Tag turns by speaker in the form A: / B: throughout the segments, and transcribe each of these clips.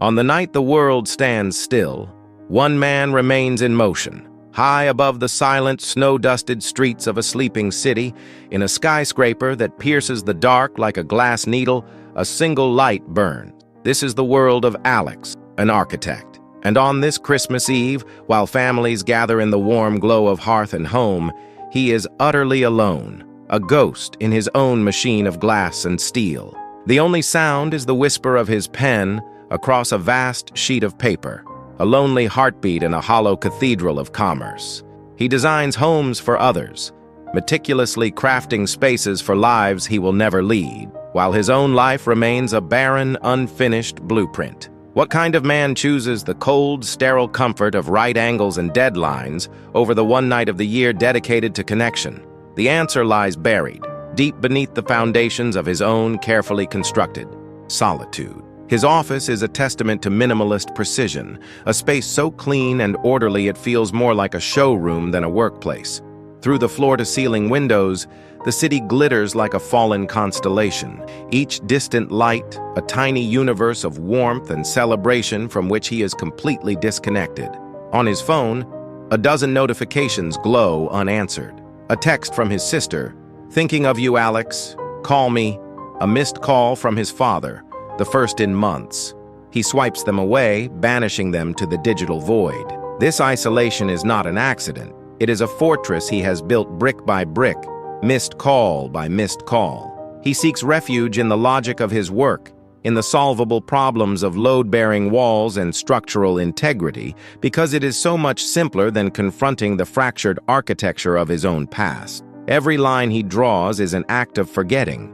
A: On the night the world stands still, one man remains in motion. High above the silent, snow-dusted streets of a sleeping city, in a skyscraper that pierces the dark like a glass needle, a single light burns. This is the world of Alex, an architect. And on this Christmas Eve, while families gather in the warm glow of hearth and home, he is utterly alone, a ghost in his own machine of glass and steel. The only sound is the whisper of his pen across a vast sheet of paper, a lonely heartbeat in a hollow cathedral of commerce. He designs homes for others, meticulously crafting spaces for lives he will never lead, while his own life remains a barren, unfinished blueprint. What kind of man chooses the cold, sterile comfort of right angles and deadlines over the one night of the year dedicated to connection? The answer lies buried, deep beneath the foundations of his own carefully constructed solitude. His office is a testament to minimalist precision, a space so clean and orderly it feels more like a showroom than a workplace. Through the floor-to-ceiling windows, the city glitters like a fallen constellation, each distant light a tiny universe of warmth and celebration from which he is completely disconnected. On his phone, a dozen notifications glow unanswered. A text from his sister, "Thinking of you, Alex. Call me." A missed call from his father, the first in months. He swipes them away, banishing them to the digital void. This isolation is not an accident. It is a fortress he has built brick by brick, missed call by missed call. He seeks refuge in the logic of his work, in the solvable problems of load-bearing walls and structural integrity, because it is so much simpler than confronting the fractured architecture of his own past. Every line he draws is an act of forgetting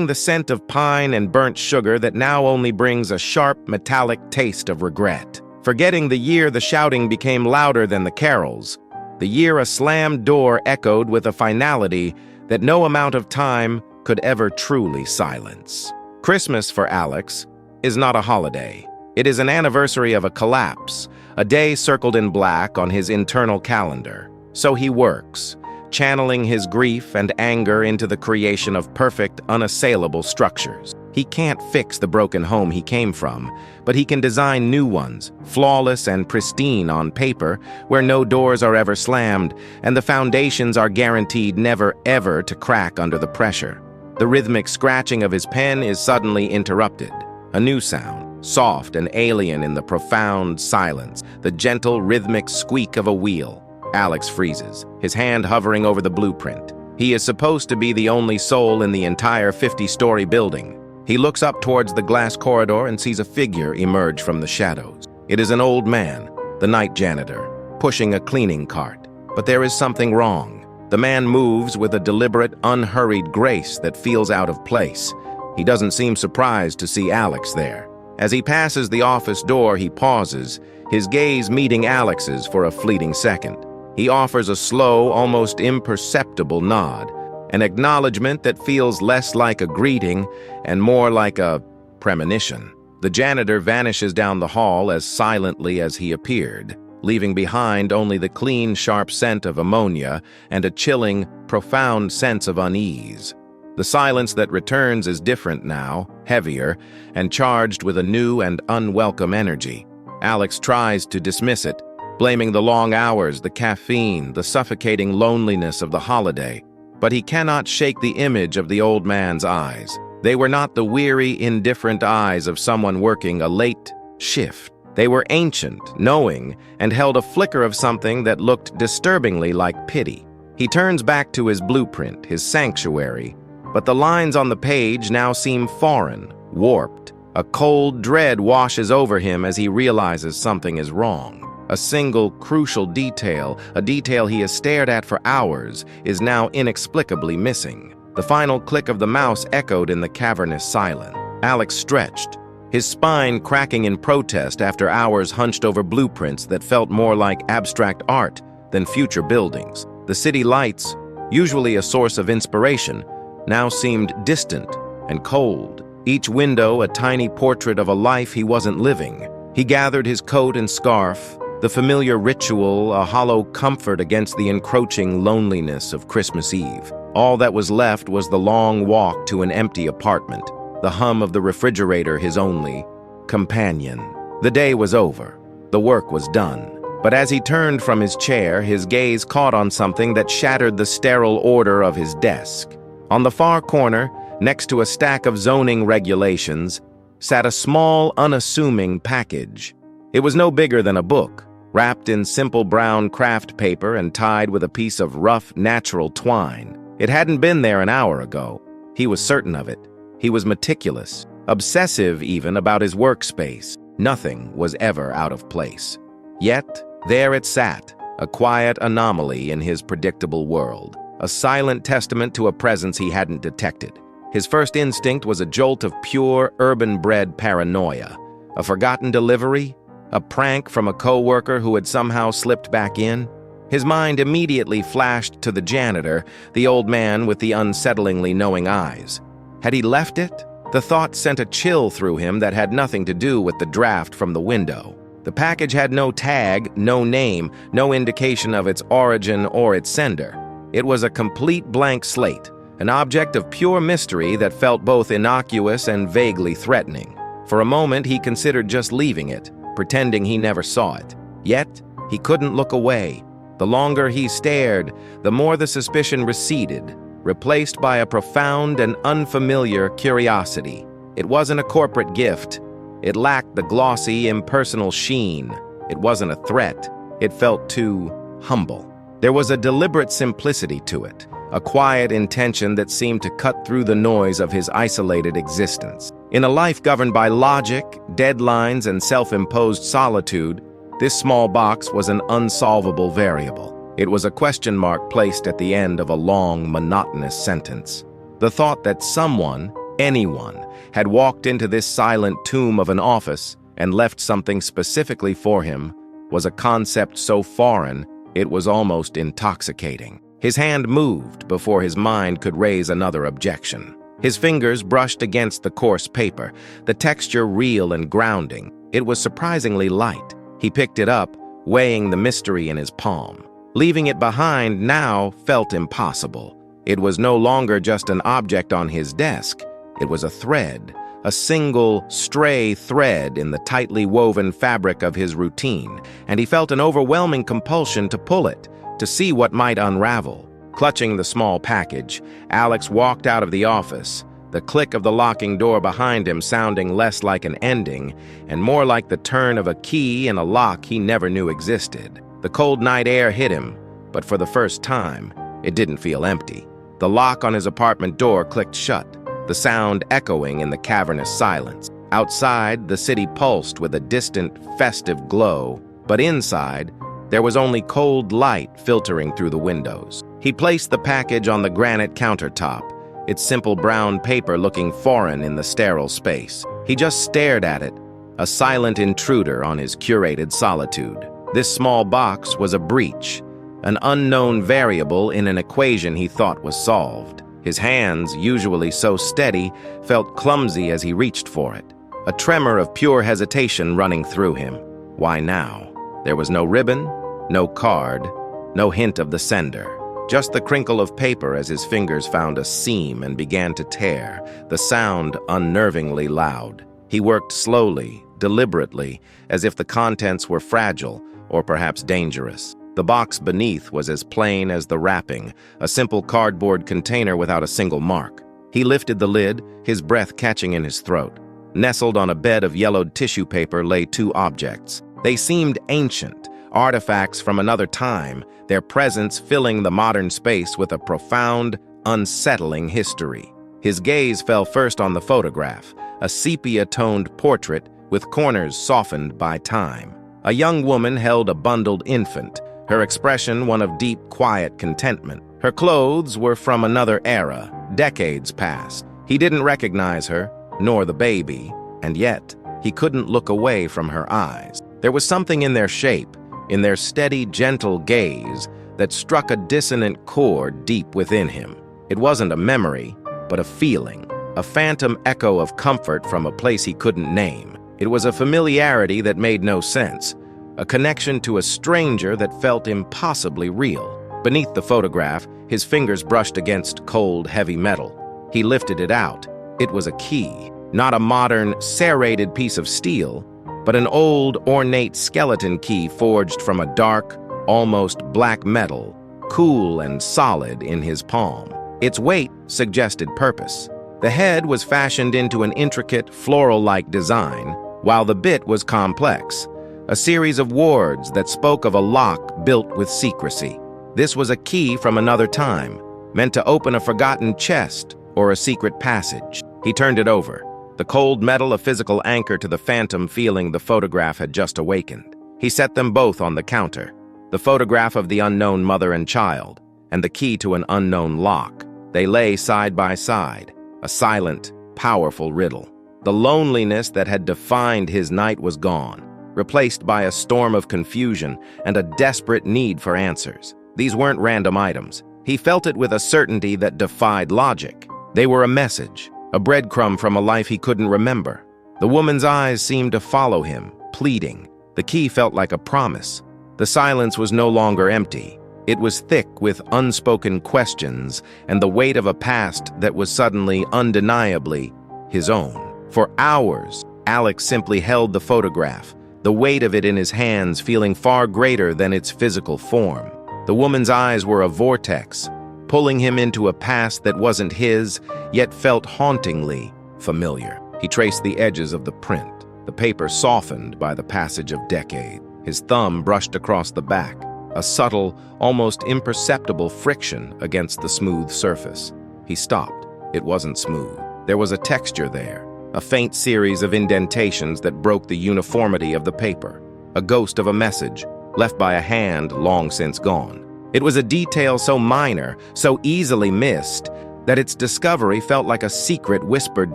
A: the scent of pine and burnt sugar that now only brings a sharp, metallic taste of regret. Forgetting the year the shouting became louder than the carols, the year a slammed door echoed with a finality that no amount of time could ever truly silence. Christmas for Alex is not a holiday. It is an anniversary of a collapse, a day circled in black on his internal calendar. So he works, channeling his grief and anger into the creation of perfect, unassailable structures. He can't fix the broken home he came from, but he can design new ones, flawless and pristine on paper, where no doors are ever slammed, and the foundations are guaranteed never ever to crack under the pressure. The rhythmic scratching of his pen is suddenly interrupted. A new sound, soft and alien in the profound silence, the gentle rhythmic squeak of a wheel. Alex freezes, his hand hovering over the blueprint. He is supposed to be the only soul in the entire 50-story building. He looks up towards the glass corridor and sees a figure emerge from the shadows. It is an old man, the night janitor, pushing a cleaning cart. But there is something wrong. The man moves with a deliberate, unhurried grace that feels out of place. He doesn't seem surprised to see Alex there. As he passes the office door, he pauses, his gaze meeting Alex's for a fleeting second. He offers a slow, almost imperceptible nod, an acknowledgement that feels less like a greeting and more like a premonition. The janitor vanishes down the hall as silently as he appeared, leaving behind only the clean, sharp scent of ammonia and a chilling, profound sense of unease. The silence that returns is different now, heavier, and charged with a new and unwelcome energy. Alex tries to dismiss it, blaming the long hours, the caffeine, the suffocating loneliness of the holiday. But he cannot shake the image of the old man's eyes. They were not the weary, indifferent eyes of someone working a late shift. They were ancient, knowing, and held a flicker of something that looked disturbingly like pity. He turns back to his blueprint, his sanctuary, but the lines on the page now seem foreign, warped. A cold dread washes over him as he realizes something is wrong. A single crucial detail, a detail he has stared at for hours, is now inexplicably missing. The final click of the mouse echoed in the cavernous silence. Alex stretched, his spine cracking in protest after hours hunched over blueprints that felt more like abstract art than future buildings. The city lights, usually a source of inspiration, now seemed distant and cold. Each window a tiny portrait of a life he wasn't living. He gathered his coat and scarf, the familiar ritual, a hollow comfort against the encroaching loneliness of Christmas Eve. All that was left was the long walk to an empty apartment, the hum of the refrigerator his only companion. The day was over. The work was done. But as he turned from his chair, his gaze caught on something that shattered the sterile order of his desk. On the far corner, next to a stack of zoning regulations, sat a small, unassuming package. It was no bigger than a book, wrapped in simple brown craft paper and tied with a piece of rough, natural twine. It hadn't been there an hour ago. He was certain of it. He was meticulous, obsessive even about his workspace. Nothing was ever out of place. Yet, there it sat, a quiet anomaly in his predictable world, a silent testament to a presence he hadn't detected. His first instinct was a jolt of pure, urban-bred paranoia. A forgotten delivery? A prank from a coworker who had somehow slipped back in? His mind immediately flashed to the janitor, the old man with the unsettlingly knowing eyes. Had he left it? The thought sent a chill through him that had nothing to do with the draft from the window. The package had no tag, no name, no indication of its origin or its sender. It was a complete blank slate, an object of pure mystery that felt both innocuous and vaguely threatening. For a moment, he considered just leaving it, pretending he never saw it. Yet, he couldn't look away. The longer he stared, the more the suspicion receded, replaced by a profound and unfamiliar curiosity. It wasn't a corporate gift. It lacked the glossy, impersonal sheen. It wasn't a threat. It felt too humble. There was a deliberate simplicity to it, a quiet intention that seemed to cut through the noise of his isolated existence. In a life governed by logic, deadlines, and self-imposed solitude, this small box was an unsolvable variable. It was a question mark placed at the end of a long, monotonous sentence. The thought that someone, anyone, had walked into this silent tomb of an office and left something specifically for him was a concept so foreign it was almost intoxicating. His hand moved before his mind could raise another objection. His fingers brushed against the coarse paper, the texture real and grounding. It was surprisingly light. He picked it up, weighing the mystery in his palm. Leaving it behind now felt impossible. It was no longer just an object on his desk. It was a thread, a single, stray thread in the tightly woven fabric of his routine, and he felt an overwhelming compulsion to pull it, to see what might unravel. Clutching the small package, Alex walked out of the office, the click of the locking door behind him sounding less like an ending and more like the turn of a key in a lock he never knew existed. The cold night air hit him, but for the first time, it didn't feel empty. The lock on his apartment door clicked shut, the sound echoing in the cavernous silence. Outside, the city pulsed with a distant, festive glow, but inside, there was only cold light filtering through the windows. He placed the package on the granite countertop, its simple brown paper looking foreign in the sterile space. He just stared at it, a silent intruder on his curated solitude. This small box was a breach, an unknown variable in an equation he thought was solved. His hands, usually so steady, felt clumsy as he reached for it, a tremor of pure hesitation running through him. Why now? There was no ribbon, no card, no hint of the sender. Just the crinkle of paper as his fingers found a seam and began to tear, the sound unnervingly loud. He worked slowly, deliberately, as if the contents were fragile or perhaps dangerous. The box beneath was as plain as the wrapping, a simple cardboard container without a single mark. He lifted the lid, his breath catching in his throat. Nestled on a bed of yellowed tissue paper lay two objects. They seemed ancient, artifacts from another time, their presence filling the modern space with a profound, unsettling history. His gaze fell first on the photograph, a sepia-toned portrait with corners softened by time. A young woman held a bundled infant, her expression one of deep, quiet contentment. Her clothes were from another era, decades past. He didn't recognize her, nor the baby, and yet he couldn't look away from her eyes. There was something in their shape, in their steady, gentle gaze, that struck a dissonant chord deep within him. It wasn't a memory, but a feeling, a phantom echo of comfort from a place he couldn't name. It was a familiarity that made no sense, a connection to a stranger that felt impossibly real. Beneath the photograph, his fingers brushed against cold, heavy metal. He lifted it out. It was a key, Not a modern, serrated piece of steel, but an old, ornate skeleton key forged from a dark, almost black metal, cool and solid in his palm. Its weight suggested purpose. The head was fashioned into an intricate, floral-like design, while the bit was complex, a series of wards that spoke of a lock built with secrecy. This was a key from another time, meant to open a forgotten chest or a secret passage. He turned it over, the cold metal a physical anchor to the phantom feeling the photograph had just awakened. He set them both on the counter, the photograph of the unknown mother and child, and the key to an unknown lock. They lay side by side, a silent, powerful riddle. The loneliness that had defined his night was gone, replaced by a storm of confusion and a desperate need for answers. These weren't random items. He felt it with a certainty that defied logic. They were a message, a breadcrumb from a life he couldn't remember. The woman's eyes seemed to follow him, pleading. The key felt like a promise. The silence was no longer empty. It was thick with unspoken questions and the weight of a past that was suddenly, undeniably, his own. For hours, Alex simply held the photograph, the weight of it in his hands feeling far greater than its physical form. The woman's eyes were a vortex, pulling him into a past that wasn't his, yet felt hauntingly familiar. He traced the edges of the print, the paper softened by the passage of decades. His thumb brushed across the back, a subtle, almost imperceptible friction against the smooth surface. He stopped. It wasn't smooth. There was a texture there, a faint series of indentations that broke the uniformity of the paper, a ghost of a message left by a hand long since gone. It was a detail so minor, so easily missed, that its discovery felt like a secret whispered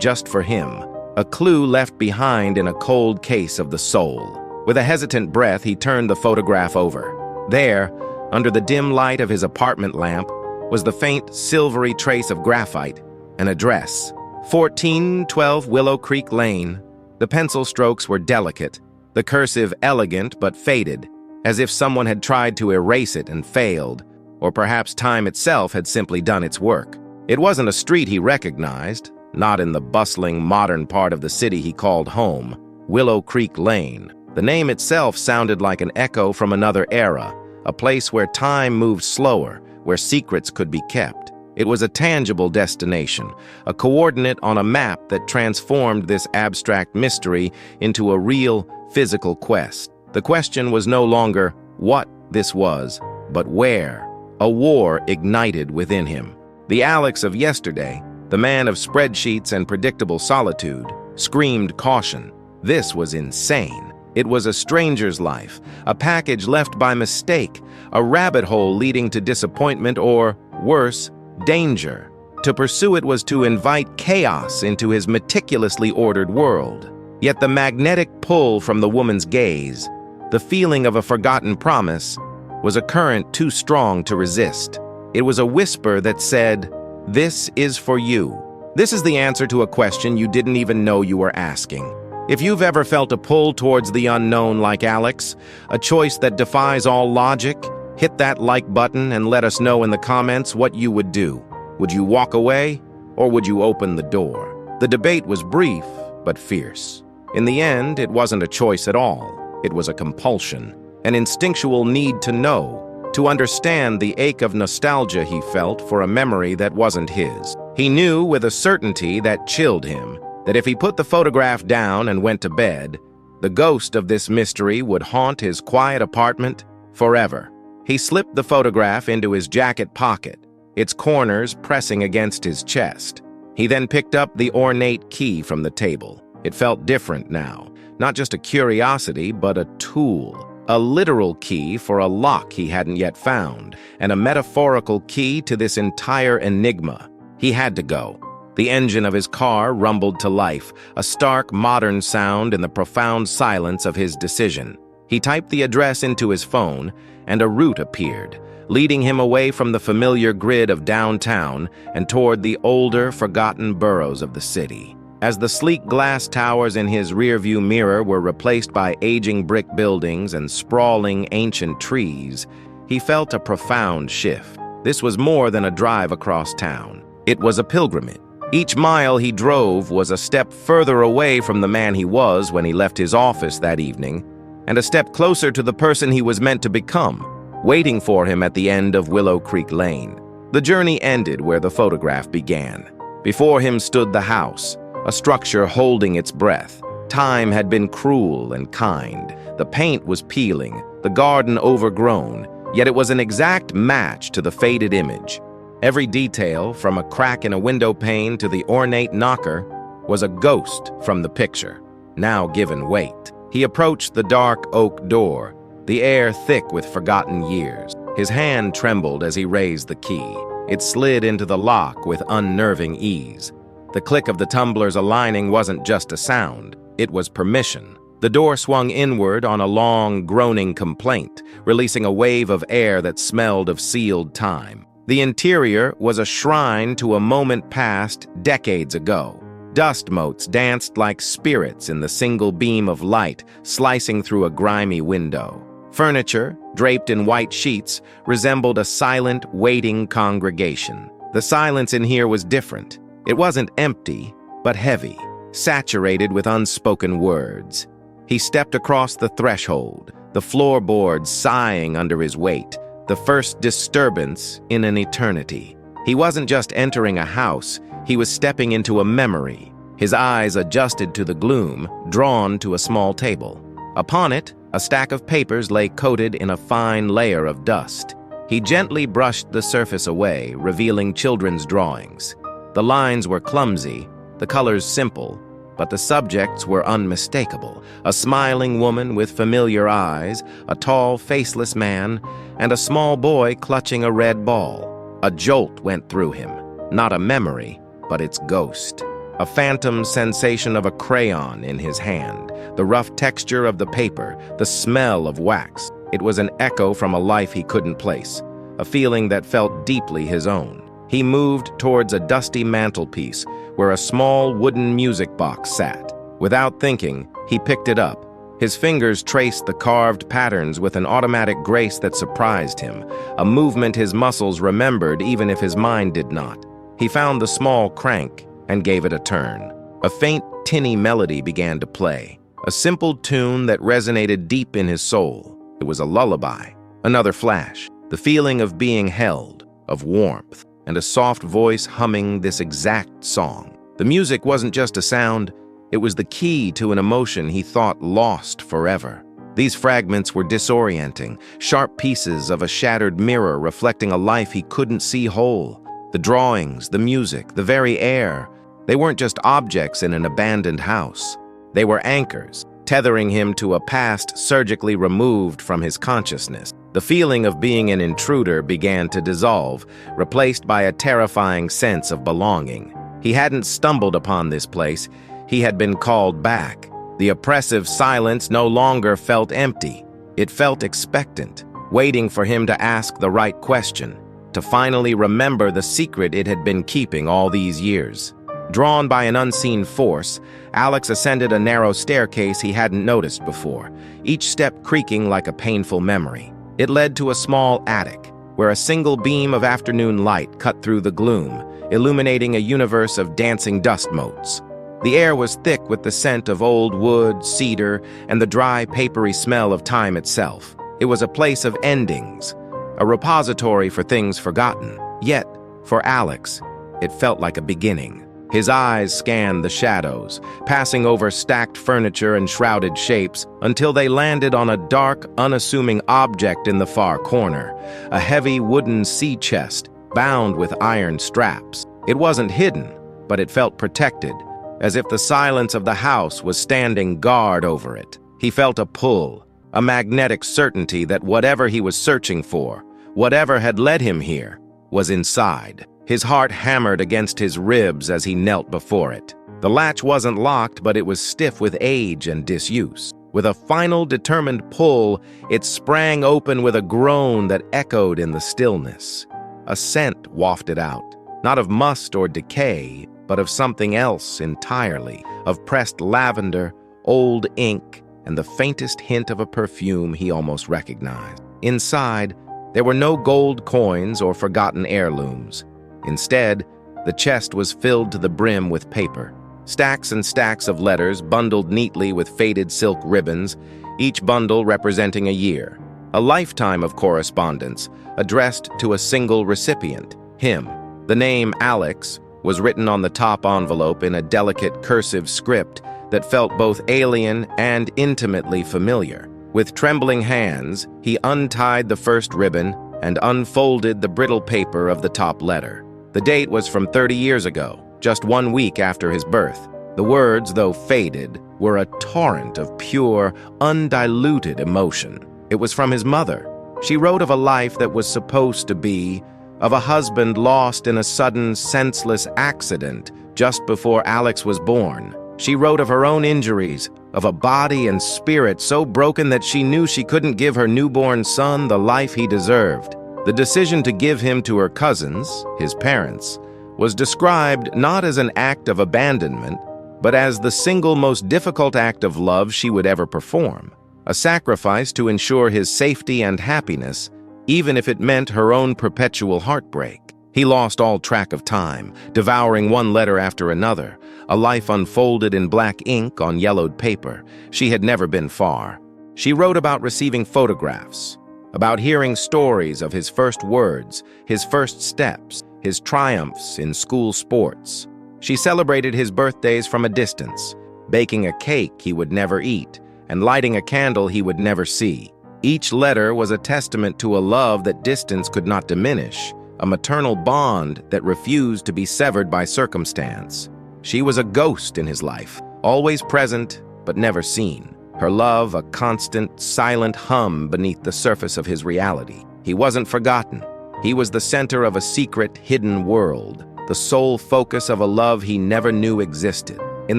A: just for him, a clue left behind in a cold case of the soul. With a hesitant breath, he turned the photograph over. There, under the dim light of his apartment lamp, was the faint, silvery trace of graphite, an address. 1412 Willow Creek Lane. The pencil strokes were delicate, the cursive elegant but faded, as if someone had tried to erase it and failed, or perhaps time itself had simply done its work. It wasn't a street he recognized, not in the bustling, modern part of the city he called home. Willow Creek Lane. The name itself sounded like an echo from another era, a place where time moved slower, where secrets could be kept. It was a tangible destination, a coordinate on a map that transformed this abstract mystery into a real, physical quest. The question was no longer what this was, but where. A war ignited within him. The Alex of yesterday, the man of spreadsheets and predictable solitude, screamed caution. This was insane. It was a stranger's life, a package left by mistake, a rabbit hole leading to disappointment or, worse, danger. To pursue it was to invite chaos into his meticulously ordered world. Yet the magnetic pull from the woman's gaze, the feeling of a forgotten promise, was a current too strong to resist. It was a whisper that said, "This is for you." This is the answer to a question you didn't even know you were asking. If you've ever felt a pull towards the unknown like Alex, a choice that defies all logic, hit that like button and let us know in the comments what you would do. Would you walk away, or would you open the door? The debate was brief, but fierce. In the end, it wasn't a choice at all. It was a compulsion, an instinctual need to know, to understand the ache of nostalgia he felt for a memory that wasn't his. He knew with a certainty that chilled him, that if he put the photograph down and went to bed, the ghost of this mystery would haunt his quiet apartment forever. He slipped the photograph into his jacket pocket, its corners pressing against his chest. He then picked up the ornate key from the table. It felt different now, not just a curiosity, but a tool, a literal key for a lock he hadn't yet found, and a metaphorical key to this entire enigma. He had to go. The engine of his car rumbled to life, a stark, modern sound in the profound silence of his decision. He typed the address into his phone, and a route appeared, leading him away from the familiar grid of downtown and toward the older, forgotten boroughs of the city. As the sleek glass towers in his rearview mirror were replaced by aging brick buildings and sprawling ancient trees, he felt a profound shift. This was more than a drive across town. It was a pilgrimage. Each mile he drove was a step further away from the man he was when he left his office that evening, and a step closer to the person he was meant to become, waiting for him at the end of Willow Creek Lane. The journey ended where the photograph began. Before him stood the house, a structure holding its breath. Time had been cruel and kind. The paint was peeling, the garden overgrown, yet it was an exact match to the faded image. Every detail, from a crack in a window pane to the ornate knocker, was a ghost from the picture, now given weight. He approached the dark oak door, the air thick with forgotten years. His hand trembled as he raised the key. It slid into the lock with unnerving ease. The click of the tumblers aligning wasn't just a sound, it was permission. The door swung inward on a long, groaning complaint, releasing a wave of air that smelled of sealed time. The interior was a shrine to a moment past decades ago. Dust motes danced like spirits in the single beam of light slicing through a grimy window. Furniture, draped in white sheets, resembled a silent, waiting congregation. The silence in here was different. It wasn't empty, but heavy, saturated with unspoken words. He stepped across the threshold, the floorboards sighing under his weight, the first disturbance in an eternity. He wasn't just entering a house, he was stepping into a memory. His eyes adjusted to the gloom, drawn to a small table. Upon it, a stack of papers lay coated in a fine layer of dust. He gently brushed the surface away, revealing children's drawings. The lines were clumsy, the colors simple, but the subjects were unmistakable. A smiling woman with familiar eyes, a tall, faceless man, and a small boy clutching a red ball. A jolt went through him, not a memory, but its ghost. A phantom sensation of a crayon in his hand, the rough texture of the paper, the smell of wax. It was an echo from a life he couldn't place, a feeling that felt deeply his own. He moved towards a dusty mantelpiece where a small wooden music box sat. Without thinking, he picked it up. His fingers traced the carved patterns with an automatic grace that surprised him, a movement his muscles remembered even if his mind did not. He found the small crank and gave it a turn. A faint, tinny melody began to play, a simple tune that resonated deep in his soul. It was a lullaby. Another flash, the feeling of being held, of warmth, and a soft voice humming this exact song. The music wasn't just a sound, it was the key to an emotion he thought lost forever. These fragments were disorienting, sharp pieces of a shattered mirror reflecting a life he couldn't see whole. The drawings, the music, the very air, they weren't just objects in an abandoned house. They were anchors, tethering him to a past surgically removed from his consciousness. The feeling of being an intruder began to dissolve, replaced by a terrifying sense of belonging. He hadn't stumbled upon this place, he had been called back. The oppressive silence no longer felt empty. It felt expectant, waiting for him to ask the right question, to finally remember the secret it had been keeping all these years. Drawn by an unseen force, Alex ascended a narrow staircase he hadn't noticed before, each step creaking like a painful memory. It led to a small attic, where a single beam of afternoon light cut through the gloom, illuminating a universe of dancing dust motes. The air was thick with the scent of old wood, cedar, and the dry, papery smell of time itself. It was a place of endings, a repository for things forgotten. Yet, for Alex, it felt like a beginning. His eyes scanned the shadows, passing over stacked furniture and shrouded shapes until they landed on a dark, unassuming object in the far corner, a heavy wooden sea chest bound with iron straps. It wasn't hidden, but it felt protected, as if the silence of the house was standing guard over it. He felt a pull, a magnetic certainty that whatever he was searching for, whatever had led him here, was inside. His heart hammered against his ribs as he knelt before it. The latch wasn't locked, but it was stiff with age and disuse. With a final determined pull, it sprang open with a groan that echoed in the stillness. A scent wafted out, not of must or decay, but of something else entirely, of pressed lavender, old ink, and the faintest hint of a perfume he almost recognized. Inside, there were no gold coins or forgotten heirlooms. Instead, The chest was filled to the brim with paper. Stacks and stacks of letters bundled neatly with faded silk ribbons, each bundle representing a year. A lifetime of correspondence, addressed to a single recipient, him. The name Alex was written on the top envelope in a delicate cursive script that felt both alien and intimately familiar. With trembling hands, he untied the first ribbon and unfolded the brittle paper of the top letter. The date was from 30 years ago, just 1 week after his birth. The words, though faded, were a torrent of pure, undiluted emotion. It was from his mother. She wrote of a life that was supposed to be, of a husband lost in a sudden, senseless accident just before Alex was born. She wrote of her own injuries, of a body and spirit so broken that she knew she couldn't give her newborn son the life he deserved. The decision to give him to her cousins, his parents, was described not as an act of abandonment, but as the single most difficult act of love she would ever perform, a sacrifice to ensure his safety and happiness, even if it meant her own perpetual heartbreak. He lost all track of time, devouring one letter after another, a life unfolded in black ink on yellowed paper. She had never been far. She wrote about receiving photographs, about hearing stories of his first words, his first steps, his triumphs in school sports. She celebrated his birthdays from a distance, baking a cake he would never eat and lighting a candle he would never see. Each letter was a testament to a love that distance could not diminish, a maternal bond that refused to be severed by circumstance. She was a ghost in his life, always present but never seen. Her love a constant, silent hum beneath the surface of his reality. He wasn't forgotten. He was the center of a secret, hidden world, the sole focus of a love he never knew existed. In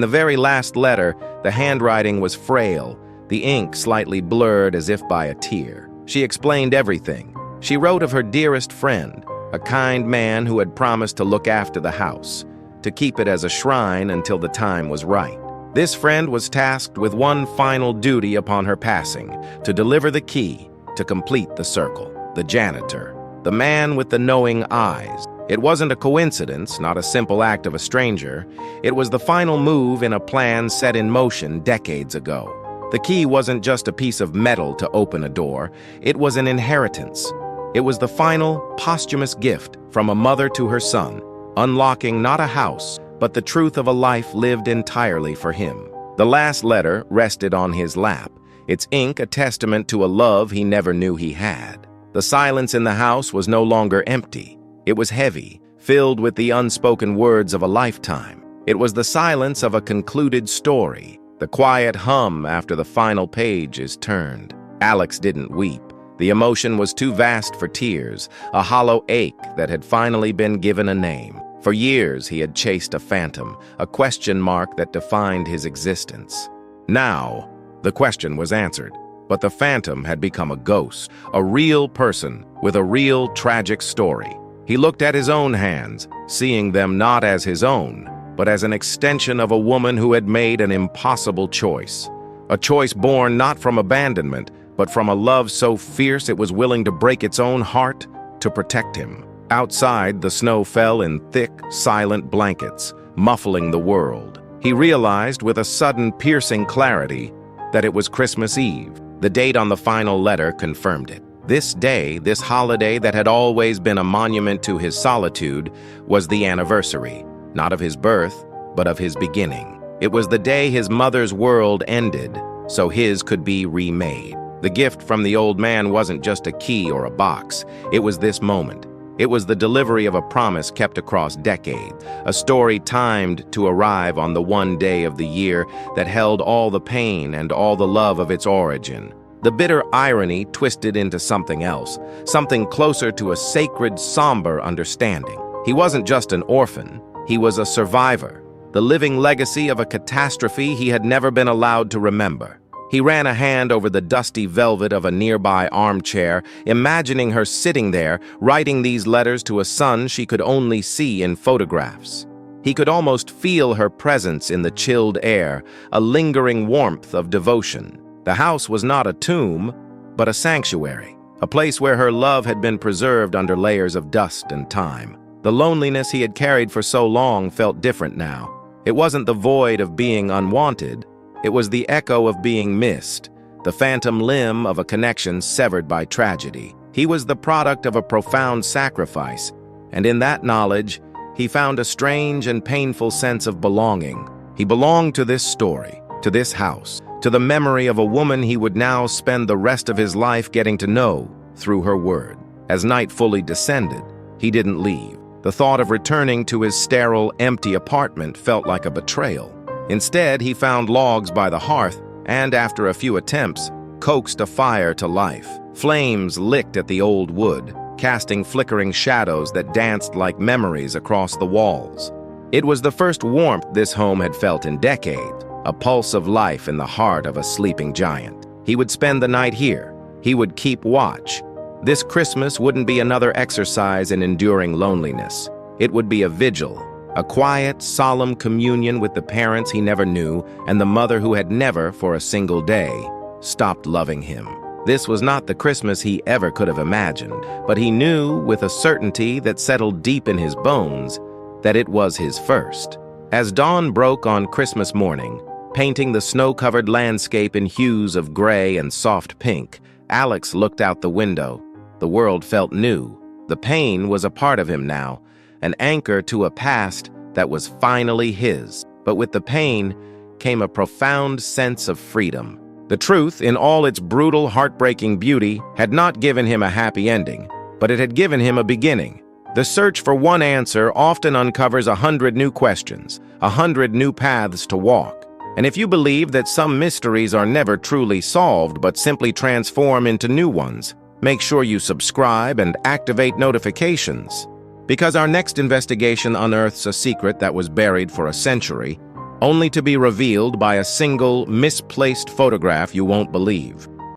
A: the very last letter, the handwriting was frail, the ink slightly blurred as if by a tear. She explained everything. She wrote of her dearest friend, a kind man who had promised to look after the house, to keep it as a shrine until the time was right. This friend was tasked with one final duty upon her passing, to deliver the key, to complete the circle. The janitor, the man with the knowing eyes. It wasn't a coincidence, not a simple act of a stranger. It was the final move in a plan set in motion decades ago. The key wasn't just a piece of metal to open a door. It was an inheritance. It was the final, posthumous gift from a mother to her son, unlocking not a house, but the truth of a life lived entirely for him. The last letter rested on his lap, its ink a testament to a love he never knew he had. The silence in the house was no longer empty. It was heavy, filled with the unspoken words of a lifetime. It was the silence of a concluded story, the quiet hum after the final page is turned. Alex didn't weep. The emotion was too vast for tears, a hollow ache that had finally been given a name. For years he had chased a phantom, a question mark that defined his existence. Now, the question was answered, but the phantom had become a ghost, a real person with a real tragic story. He looked at his own hands, seeing them not as his own, but as an extension of a woman who had made an impossible choice. A choice born not from abandonment, but from a love so fierce it was willing to break its own heart to protect him. Outside, the snow fell in thick, silent blankets, muffling the world. He realized with a sudden, piercing clarity that it was Christmas Eve. The date on the final letter confirmed it. This day, this holiday that had always been a monument to his solitude, was the anniversary, not of his birth, but of his beginning. It was the day his mother's world ended, so his could be remade. The gift from the old man wasn't just a key or a box. It was this moment. It was the delivery of a promise kept across decades, a story timed to arrive on the one day of the year that held all the pain and all the love of its origin. The bitter irony twisted into something else, something closer to a sacred, somber understanding. He wasn't just an orphan, he was a survivor, the living legacy of a catastrophe he had never been allowed to remember. He ran a hand over the dusty velvet of a nearby armchair, imagining her sitting there, writing these letters to a son she could only see in photographs. He could almost feel her presence in the chilled air, a lingering warmth of devotion. The house was not a tomb, but a sanctuary, a place where her love had been preserved under layers of dust and time. The loneliness he had carried for so long felt different now. It wasn't the void of being unwanted. It was the echo of being missed, the phantom limb of a connection severed by tragedy. He was the product of a profound sacrifice, and in that knowledge, he found a strange and painful sense of belonging. He belonged to this story, to this house, to the memory of a woman he would now spend the rest of his life getting to know through her word. As night fully descended, he didn't leave. The thought of returning to his sterile, empty apartment felt like a betrayal. Instead, he found logs by the hearth and, after a few attempts, coaxed a fire to life. Flames licked at the old wood, casting flickering shadows that danced like memories across the walls. It was the first warmth this home had felt in decades, a pulse of life in the heart of a sleeping giant. He would spend the night here. He would keep watch. This Christmas wouldn't be another exercise in enduring loneliness. It would be a vigil, a quiet, solemn communion with the parents he never knew and the mother who had never, for a single day, stopped loving him. This was not the Christmas he ever could have imagined, but he knew with a certainty that settled deep in his bones that it was his first. As dawn broke on Christmas morning, painting the snow-covered landscape in hues of gray and soft pink, Alex looked out the window. The world felt new. The pain was a part of him now, an anchor to a past that was finally his. But with the pain came a profound sense of freedom. The truth, in all its brutal, heartbreaking beauty, had not given him a happy ending, but it had given him a beginning. The search for one answer often uncovers 100 new questions, 100 new paths to walk. And if you believe that some mysteries are never truly solved but simply transform into new ones, make sure you subscribe and activate notifications, because our next investigation unearths a secret that was buried for a century, only to be revealed by a single misplaced photograph you won't believe.